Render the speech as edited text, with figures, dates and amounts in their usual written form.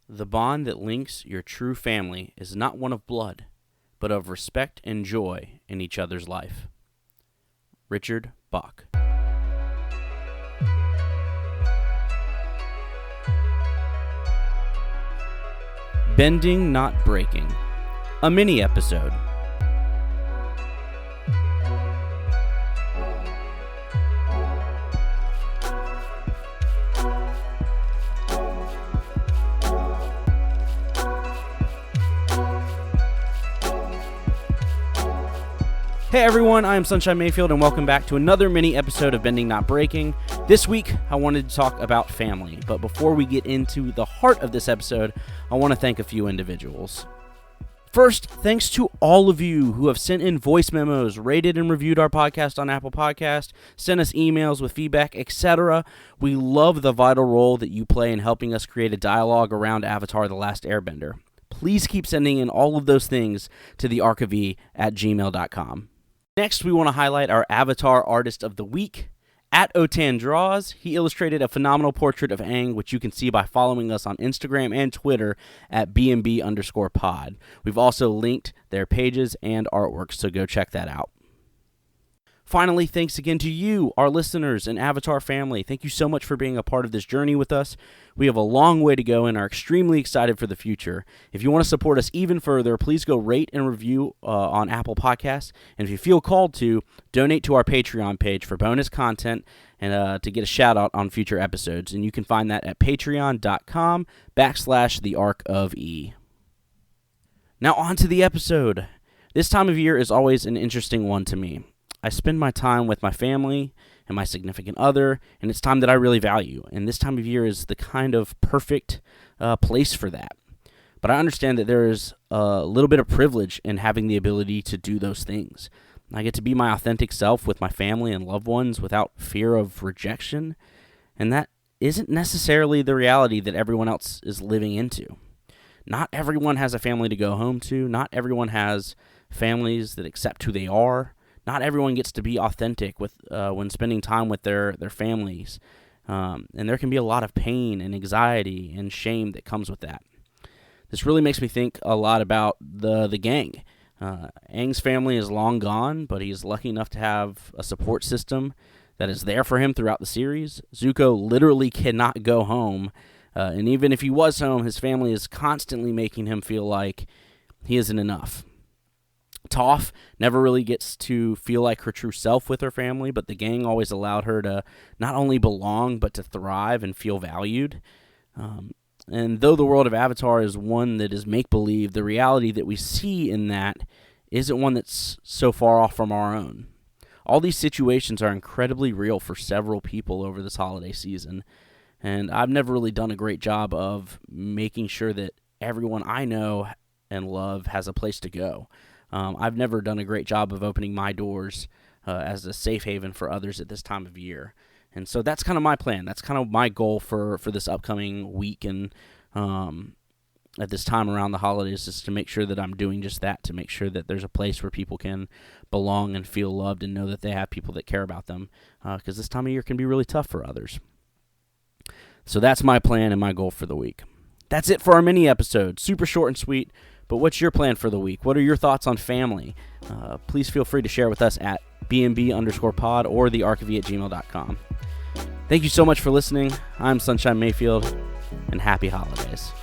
The bond that links your true family is not one of blood, but of respect and joy in each other's life. Richard Bach. Bending, Not Breaking, a mini episode. Hey everyone, I am Sunshine Mayfield and welcome back to another mini episode of Bending Not Breaking. This week, I wanted to talk about family, but before we get into the heart of this episode, I want to thank a few individuals. First, thanks to all of you who have sent in voice memos, rated and reviewed our podcast on Apple Podcasts, sent us emails with feedback, etc. We love the vital role that you play in helping us create a dialogue around Avatar: The Last Airbender. Please keep sending in all of those things to thearkofe at gmail.com. Next, we want to highlight our Avatar Artist of the Week. At Otan Draws, he illustrated a phenomenal portrait of Aang, which you can see by following us on Instagram and Twitter at BNB_pod. We've also linked their pages and artwork, so go check that out. Finally, thanks again to you, our listeners and Avatar family. Thank you so much for being a part of this journey with us. We have a long way to go and are extremely excited for the future. If you want to support us even further, please go rate and review on Apple Podcasts. And if you feel called to, donate to our Patreon page for bonus content and to get a shout out on future episodes. And you can find that at patreon.com/thearkofe. Now on to the episode. This time of year is always an interesting one to me. I spend my time with my family and my significant other, and it's time that I really value. And this time of year is the kind of perfect place for that. But I understand that there is a little bit of privilege in having the ability to do those things. I get to be my authentic self with my family and loved ones without fear of rejection, and that isn't necessarily the reality that everyone else is living into. Not everyone has a family to go home to. Not everyone has families that accept who they are. Not everyone gets to be authentic with when spending time with their families, and there can be a lot of pain and anxiety and shame that comes with that. This really makes me think a lot about the gang. Aang's family is long gone, but he's lucky enough to have a support system that is there for him throughout the series. Zuko literally cannot go home, and even if he was home, his family is constantly making him feel like he isn't enough. Toph never really gets to feel like her true self with her family, but the gang always allowed her to not only belong, but to thrive and feel valued. And though the world of Avatar is one that is make-believe, the reality that we see in that isn't one that's so far off from our own. All these situations are incredibly real for several people over this holiday season, and I've never really done a great job of making sure that everyone I know and love has a place to go. I've never done a great job of opening my doors as a safe haven for others at this time of year. And so that's kind of my plan. That's kind of my goal for this upcoming week and at this time around the holidays is to make sure that I'm doing just that, to make sure that there's a place where people can belong and feel loved and know that they have people that care about them, because this time of year can be really tough for others. So that's my plan and my goal for the week. That's it for our mini episode. Super short and sweet. But what's your plan for the week? What are your thoughts on family? Please feel free to share with us at BNB_pod or thearkofe at gmail.com. Thank you so much for listening. I'm Sunshine Mayfield, and happy holidays.